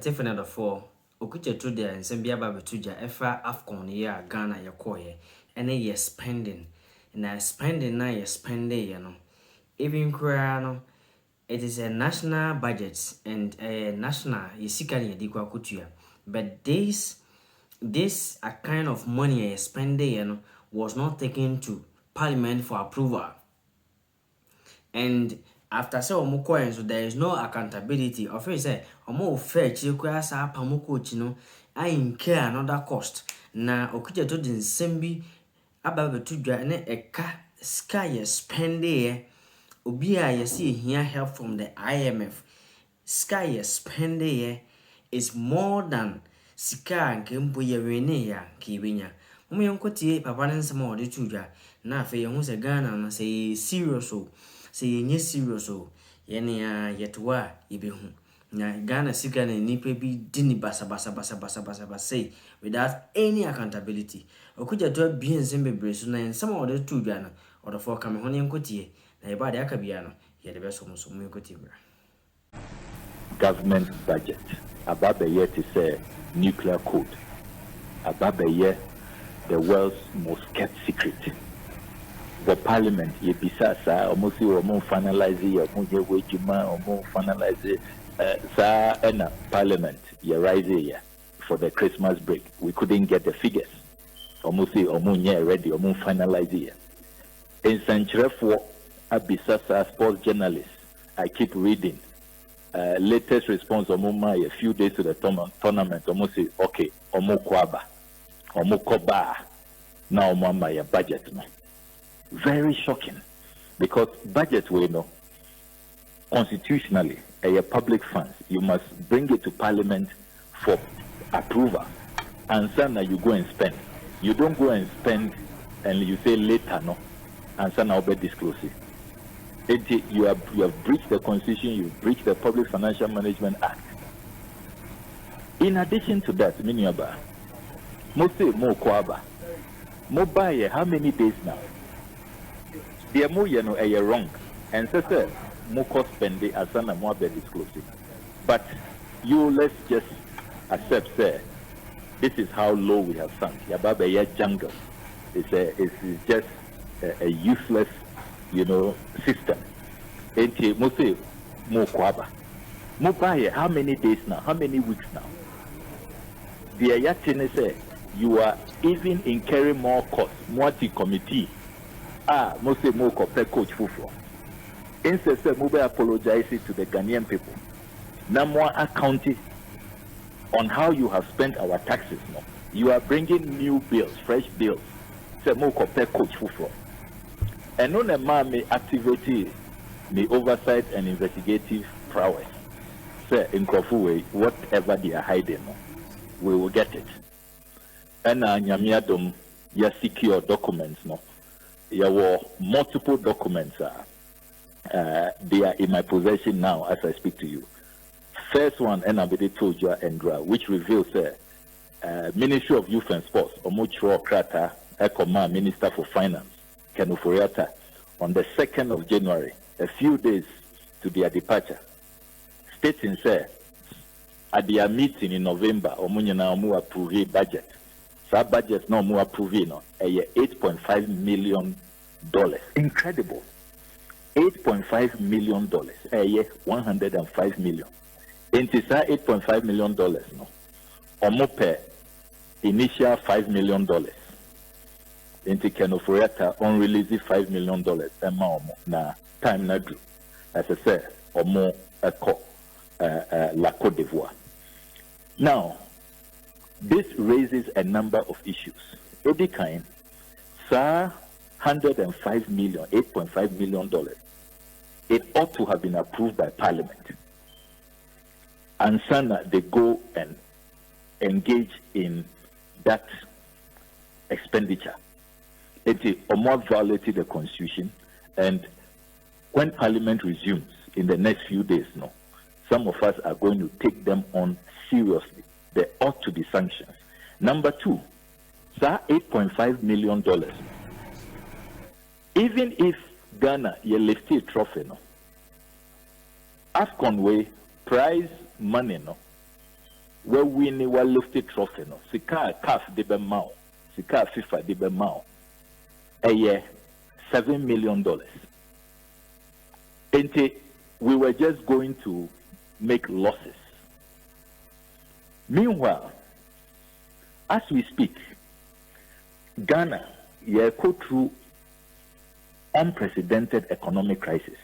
Atifa the 4 Okudzeto there and Sambia Babatuja Efa AFCON year Ghana Yakoye and ye spending and spending now ye spending even Kurano it is a national budget and a national Yisikani Yadikwa Kutuya but this a kind of money spending was not taken to Parliament for approval. And after so so there is no accountability. Of course, say omo fair chikwa sa pamoko chino I incur another cost. Na Okudzeto di nsɛm bi aba betu dwa ne eka sky spending obi a yesi here help from the IMF. Sky spending is more than sika nke mpo ye wene ya kibenya. Mo yonkotie papa ne nsɛm a ɔde tu dwa na afa ye hu se Ghana na say serious o. Say yenye serious o yene ya yetwa ibehu na Ghana sika na nipa bi dini basa say without any accountability. Okudzeto bi nsem bebre so na nsem a ɔde tu dwa na ɔde for kame ho ne nkotie na yeba de aka bia no ye de beso so mu nkotie bra. Government budget about the year to say nuclear code about the year the world's most kept secret. The parliament, ye bisa sa, almost finalize ye finalize sa ena parliament, ye rise here for the Christmas break. We couldn't get the figures. Almost ready, finalize here. In Century for abisa sa sports journalists, I keep reading. Latest response a few days to the tournament, almost say, okay, kwaba, koba, now my budget no. Very shocking, because budget we know constitutionally a public funds you must bring it to Parliament for approval, and then you go and spend. You don't go and spend and you say later no, and then I'll be disclosing. You have breached the constitution. You've breached the Public Financial Management Act. In addition to that, Miniaba, Mose Mo Kwaba, Mobaye, how many days now? The more are wrong, and so more cost spending as an more be disclosing. But let's just accept, sir, this is how low we have sunk. Yababa jungle. It's just a useless, system. And Mose more kwaba. Mobaye, how many days now? How many weeks now? The Ayatine say you are even incurring more costs, more to committee. Mose mo compare coach Fufo. Instead, Mube apologizing to the Ghanaian people. Now more accounting on how you have spent our taxes. No, you are bringing new bills, fresh bills. Say mo compare coach Fufo. And on a man may activate the oversight and investigative prowess. Say in Kofuwe, whatever they are hiding, no, we will get it. And Nyamiadom, ya secure documents, no. There were multiple documents. They are in my possession now as I speak to you. First one, Enabede told you, Endra, which reveals Ministry of Youth and Sports, Omochro Krata, Ekoma, Minister for Finance, Ken Ofori, on the 2nd of January, a few days to their departure, stating, at their meeting in November, Omunyana Omu approved budget. So budget no more approved, no, $8.5 million. Incredible. $8.5 million. 105 million. And it's $8.5 million, no. Omo per initial $5 million. Into Kenoforiata unreleased $5 million. Na time na do. As I said, Omo la Côte d'Ivoire. Now, this raises a number of issues. Every kind, sir, $105 million, $8.5 million. It ought to have been approved by Parliament. And Sana, they go and engage in that expenditure. It almost violated the Constitution. And when Parliament resumes in the next few days, no, some of us are going to take them on seriously. There ought to be sanctions. Number two, sir, $8.5 million. Even if Ghana, you lifted trophy, no, AFCON way, prize money, no, where we need one lifted trophy no sika CAF de be mao sika FIFA de be mao a year $7 million. And we were just going to make losses. Meanwhile, as we speak, Ghana go through unprecedented economic crisis.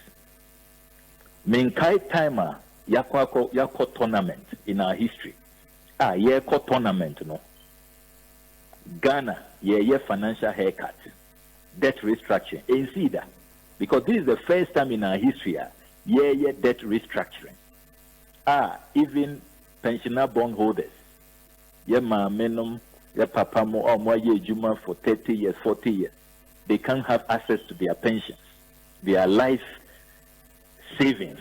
Minkai timer yako tournament in our history. Yako tournament no. Ghana financial haircut, debt restructuring. And see that because this is the first time in our history debt restructuring. Even pensioner bondholders, menum, papa mo or juma for 30 years, 40 years, they can't have access to their pensions, their life savings.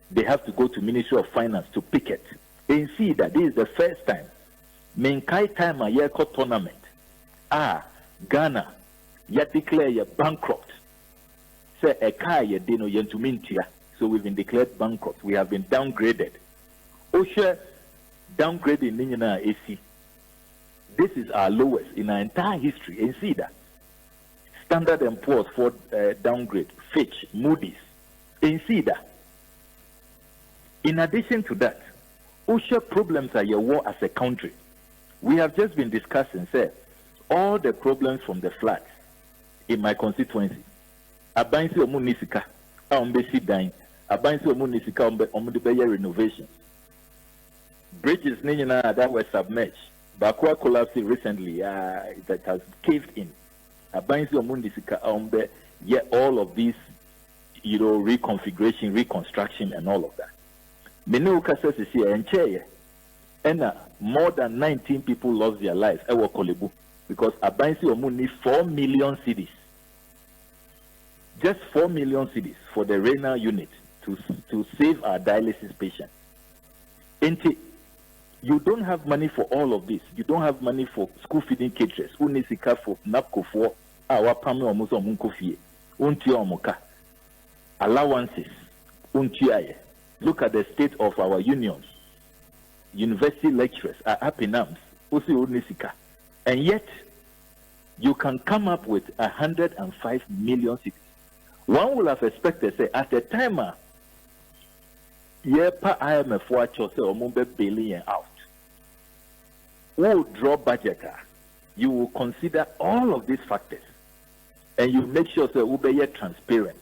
They have to go to Ministry of Finance to pick it. And see that this is the first time. Menkai time a year tournament. Ghana, declare bankrupt. Say a car dino yentumintia. So we've been declared bankrupt. We have been downgraded. OSHA downgrading Nina AC. This is our lowest in our entire history. And see that. Standard & Poor's for downgrade. Fitch, Moody's. And see that. In addition to that, OSHA problems are your war as a country. We have just been discussing, say, all the problems from the floods in my constituency. Abansi omunisika, ombesi dying. Abansi omunisika omudibeye renovation. Bridges that were submerged. Bakwa collapsed recently. That has caved in. Abansi omunisika ombe. All of these, reconfiguration, reconstruction, and all of that. Many cases is here and chair. And more than 19 people lost their lives. Because Abansi Omu need 4 million cedis. Just 4 million cedis for the renal unit to save our dialysis patients. And you don't have money for all of this. You don't have money for school feeding caterers. Who needs to for NAPCO for our pami omuso munkofie. Unti omuka. Allowances. Unti. Look at the state of our unions. University lecturers are up in arms. And yet, you can come up with 105 million cities. One would have expected, say, at the time, IMF watch or say, or billion out. Who draw budget? You will consider all of these factors, and you make sure that we be transparent.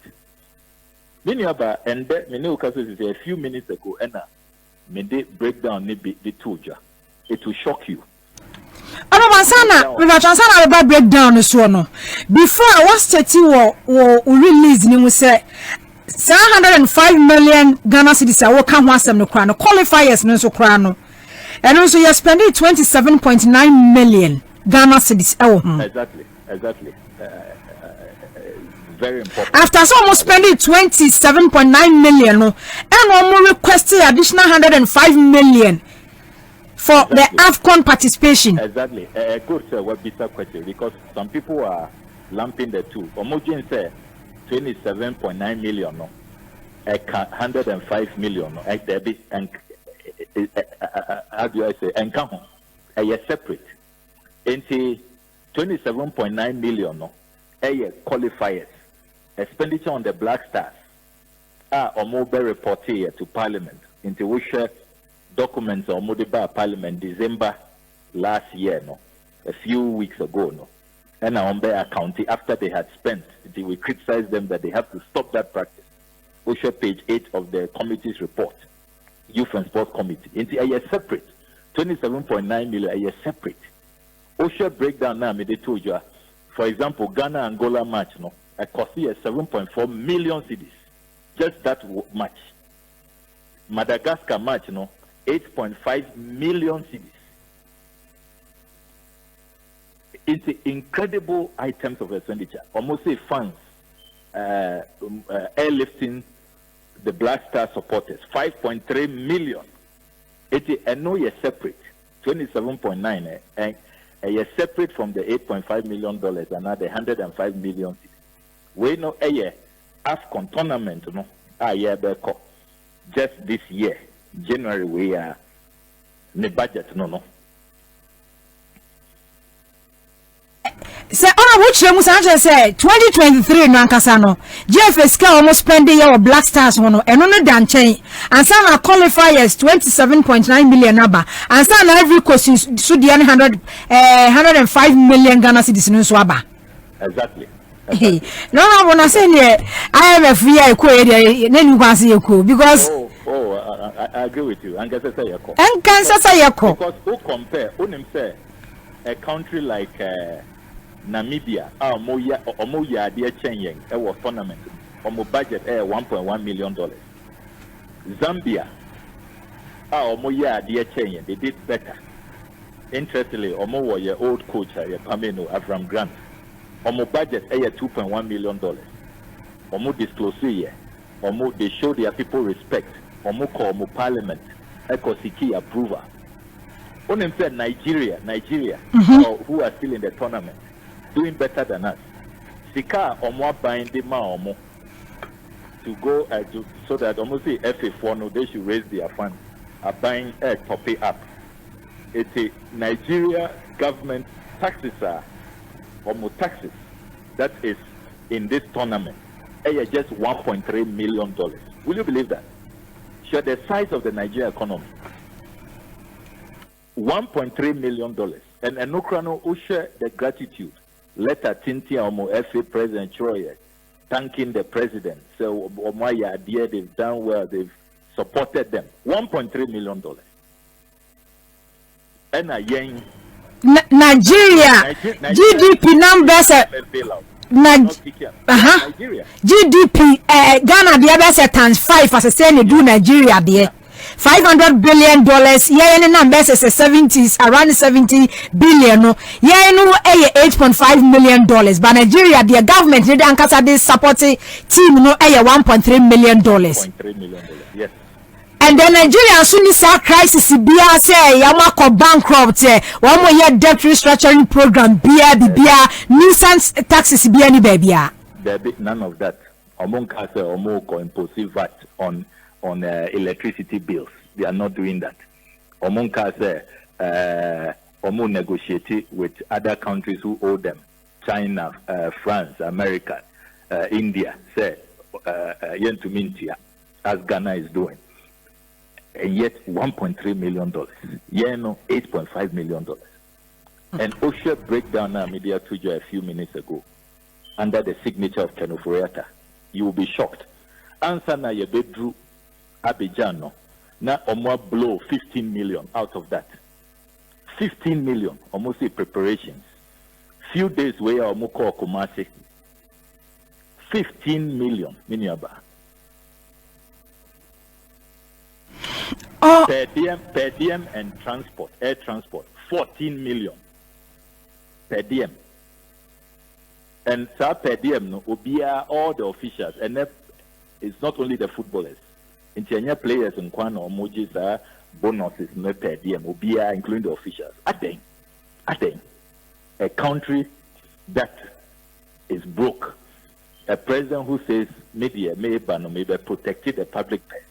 Many about and many occasions a few minutes ago, and they break down the toja. It will shock you. We were transana about breakdown so no. Before I was 30 or release ni we say 105 million Ghana cedis a work kan wasem no kra no qualifiers no so kra no. And also you spending 27.9 million Ghana cedis Exactly. Very important. After almost spending 27.9 million, no, and almost requesting additional 105 million for the AFCON participation. Exactly. Good, sir. What be the question? Because some people are lumping the two. Omojin say 27.9 million, no, 105 million, no, and how do I say? And come on, separate. 27.9 million, no, qualifiers. Expenditure on the Black Stars or mobile report here to Parliament into which documents or mobile Parliament December last year, no, a few weeks ago, no, and on their account after they had spent, we criticized them that they have to stop that practice. Which page 8 of the committee's report, Youth and Sports Committee. Into a separate 27.9 million, a separate. OSHA breakdown now, they told you, for example, Ghana Angola match, no. I cost here 7.4 million cedis. Just that match. Madagascar match, 8.5 million cedis. It's incredible items of expenditure. Almost say funds, airlifting the Black Star supporters, 5.3 million. I know you're separate, 27.9, and you're separate from the $8.5 million and now the 105 million cedis. We know AFCON tournament, just this year, January, we are ne budget no. Say on which you must say 2023 no ankasa no GFS ka almost spending your Black Stars no and no dan chain and some are qualifiers 27.9 million naba and some every question so the 105 million Ghana cedis no so aba. Exactly. No wanna say I am a free then you can see you because I agree with you. And because who compare say a country like Namibia, Omoya dear Chenyang, a tournament, Omo budget $1.1 million. Zambia, Omoya dear Chenyang, they did better. Interestingly, Omo was your old coach, Pameno Avram Grant. Omo budget $2.1 million. Omo disclose here. Omo they show their people respect. Omo call Omo parliament. Eko siki approval. Onem said Nigeria, who are still in the tournament, doing better than us. Sika Omo buying the ma Omo to go so that Omo say FA4 no they should raise their funds. Are buying top it up. It's a Nigeria government taxes are Omo taxes that is in this tournament. Just $1.3 million. Will you believe that? Show the size of the Nigerian economy. $1.3 million. And Enokrano usher the gratitude. Letter Tintia Omo FA President Troyer thanking the president. So Omaya dear they've done well, they've supported them. $1.3 million. And a yen Nigeria GDP numbers Nigeria GDP Ghana the best times 5 as I say do Nigeria there $500 billion yeah numbers is 70s around 70 billion no yeah no $8.5 million but Nigeria the government need ankasa this supporting team no $1.3 million. $1.3 million, yes. And then Nigeria soon is a crisis bia say yamako bankrupt one more year debt restructuring program bia nuisance taxes bia ni babia. There be none of that. Among us Omoko impose VAT on electricity bills. They are not doing that. Among us Omo negotiate with other countries who owe them. China, France, America, India, say yen to mintia as Ghana is doing. And yet $1.3 million. Yeah, no, $8.5 million. And OSHA breakdown now media to you a few minutes ago under the signature of Ken Ofori. You will be shocked. Answer na ye bedru Abidjan no. Na omo blow 15 million out of that. 15 million almost say preparations. Few days where omo call Kumasi. 15 million miniaba. Per diem and transport, air transport, 14 million per diem. And so per diem, no, all the officials, and it's not only the footballers. Interior players in Kwano, emojis, bonuses, no per diem, including the officials. I think a country that is broke, a president who says media may protect the public purse.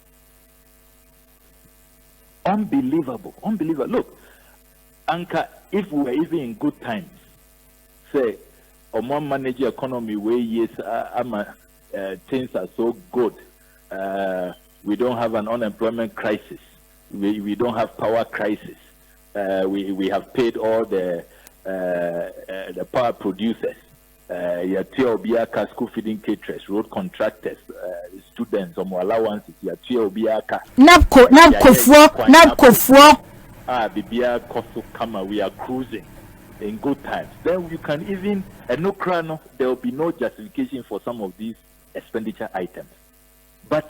Unbelievable. Look, Anka, if we were even in good times, say, Omo manage economy where yes, things are so good. We don't have an unemployment crisis. We don't have power crisis. We have paid all the power producers. School feeding caterers, road contractors, students, allowances. NAPCO. Bibia Koso Kama, we are cruising in good times. Then you can even, there will be no justification for some of these expenditure items. But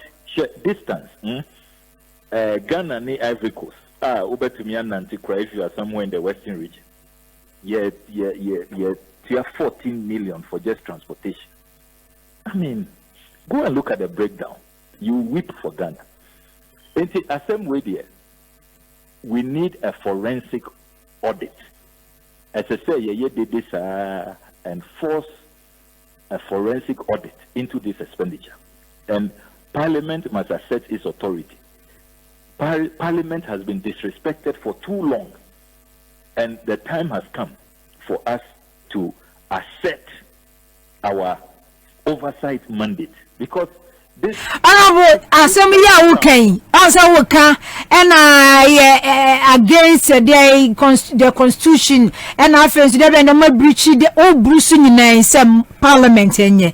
distance, Ghana ni Ivory Coast. If you are somewhere in the Western region, you have 14 million for just transportation. I mean, go and look at the breakdown. You weep for Ghana. In the same way there, we need a forensic audit. As I say, did this and force a forensic audit into this expenditure. And Parliament must assert its authority. Parliament has been disrespected for too long, and the time has come for us to accept our oversight mandate, because this assembly okay also can and against the constitution and offense they be no breach the old Bruce in some parliament enye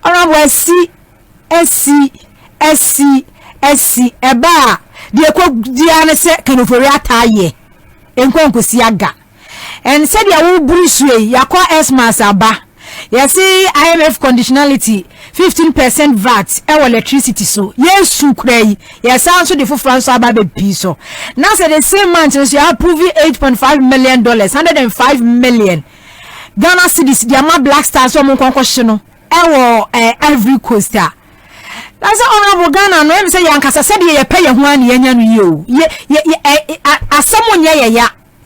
honorable SC eba de ko dia ne se kanofori ataye enkonkosi aga and said ya wo Bruce we yakwa Xmas aba. You see IMF conditionality 15% VAT electricity so yes sukrai yes also the for France about the piece so now say the same month you approve $8.5 million 105 million Ghana cedis the ama black stars so mon question no every coaster that's honorable Ghana no em say yankasa said ye pay ye ho an ye nya no ye asemo nya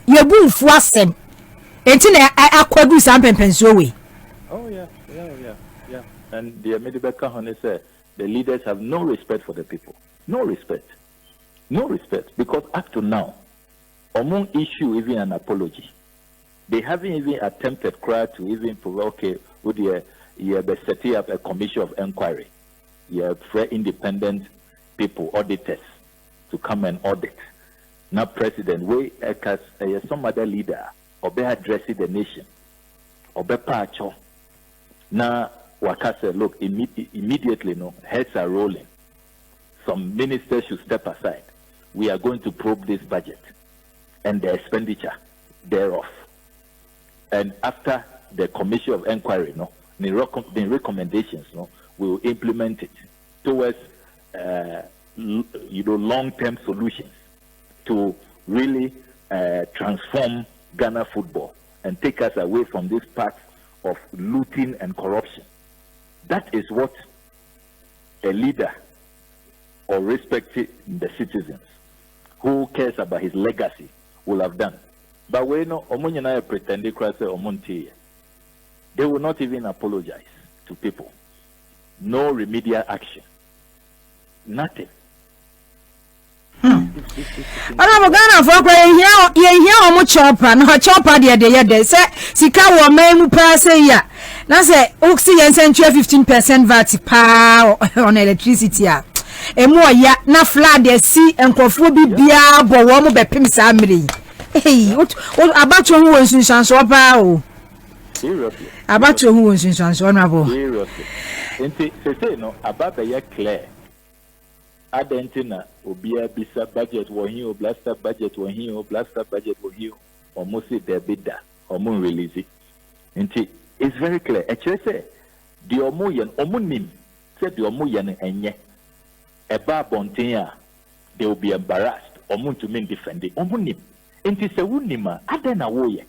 ye bu mfu asem enti na akwadu sampempenso we. Oh yeah. And the Medibeka Honey said the leaders have no respect for the people. No respect, because up to now, among issue even an apology, they haven't even attempted to even provoke with the setting up a commission of inquiry. You have very independent people, auditors, to come and audit. Now, President, we as some other leader, or be addressing the nation, or be pacho. Now, Waka said, look, immediately, no, heads are rolling. Some ministers should step aside. We are going to probe this budget and the expenditure thereof. And after the commission of inquiry, no, the recommendations, no, we will implement it towards, long-term solutions to really transform Ghana football and take us away from this path of looting and corruption. That is what a leader or respecting the citizens who cares about his legacy will have done. But we know Omunyana pretend they will not even apologize to people. No remedial action. Nothing. Ghana for here omo chopper no chopper de say sika wo man mu pa say ya na say oxygen 15% VAT pa on electricity a emu oya na flood dey see enkofo bibia bo wo mo bepem sa mmiri abato hu wonsunsan so pa o seriously abato hu wonsunsan so na bo seriously enti say no ababa ya clear Adentina obia bisa budget wo hin o blaster budget wo hin o blaster budget wo hin almost the bidda omo release it. It's very clear. Actually say the omo yen omo nim say the omo yen enye eba bonten a they will be embarrassed omo to mean defend it omo nim enti say wunima adena wo ye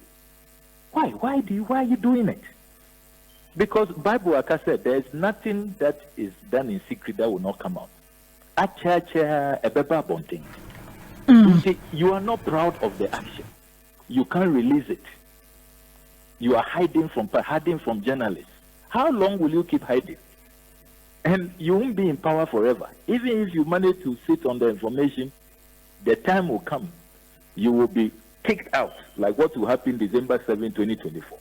why are you doing it? Because Bible aka said there is nothing that is done in secret that will not come out. You are not proud of the action. You can't release it. You are hiding from journalists. How long will you keep hiding? And you won't be in power forever. Even if you manage to sit on the information, the time will come. You will be kicked out, like what will happen December 7, 2024.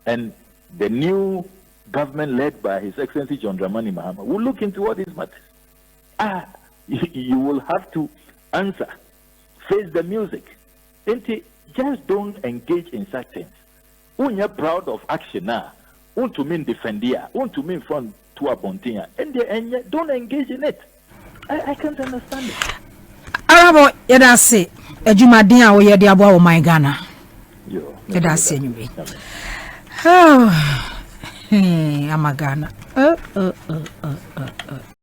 And the new government led by His Excellency John Dramani Mahama will look into all these matters. You will have to answer, face the music. Just don't engage in such things. When you're proud of action now, want to mean defendia, want to mean front to a bontia, and don't engage in it. I can't understand it. Arabo, yada say, Ejumadin awo yedi abo o my Ghana. Yada say anyway. Oh, I'm a Ghana.